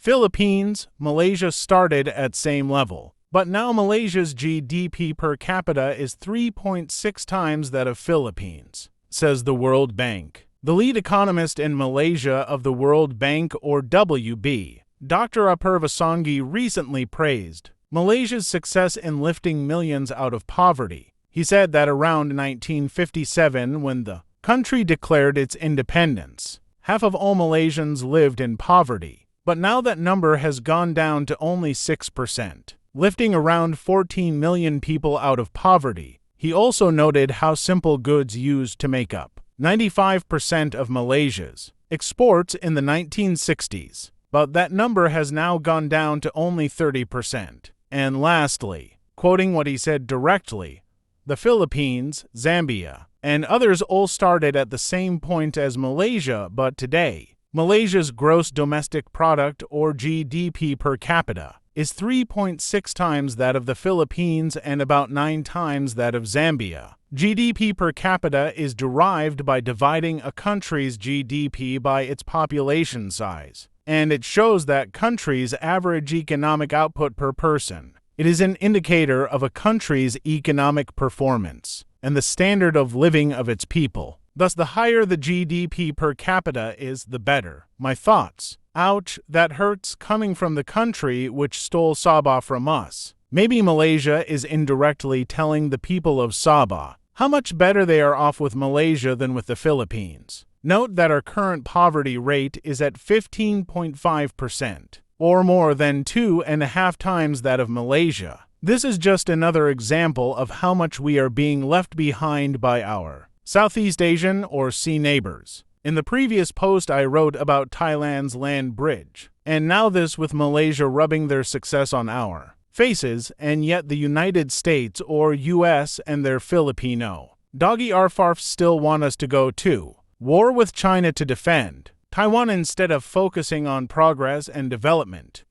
Philippines, Malaysia started at same level. But now Malaysia's GDP per capita is 3.6 times that of Philippines, says the World Bank. The lead economist in Malaysia of the World Bank, or WB, Dr. Apurva Sanghi, recently praised Malaysia's success in lifting millions out of poverty. He said that around 1957, when the country declared its independence, half of all Malaysians lived in poverty. But now that number has gone down to only 6%, lifting around 14 million people out of poverty. He also noted how simple goods used to make up 95% of Malaysia's exports in the 1960s, but that number has now gone down to only 30%. And lastly, quoting what he said directly, the Philippines, Zambia, and others all started at the same point as Malaysia, but today, Malaysia's gross domestic product, or GDP per capita, is 3.6 times that of the Philippines and about 9 times that of Zambia. GDP per capita is derived by dividing a country's GDP by its population size, and it shows that country's average economic output per person. It is an indicator of a country's economic performance and the standard of living of its people. Thus, the higher the GDP per capita is, the better. My thoughts. Ouch, that hurts, coming from the country which stole Sabah from us. Maybe Malaysia is indirectly telling the people of Sabah how much better they are off with Malaysia than with the Philippines. Note that our current poverty rate is at 15.5%, or more than 2.5 times that of Malaysia. This is just another example of how much we are being left behind by our Southeast Asian or sea neighbors. In the previous post I wrote about Thailand's land bridge, and now this with Malaysia rubbing their success on our faces, and yet the United States or US and their Filipino doggy arfarfs still want us to go to war with China to defend Taiwan instead of focusing on progress and development.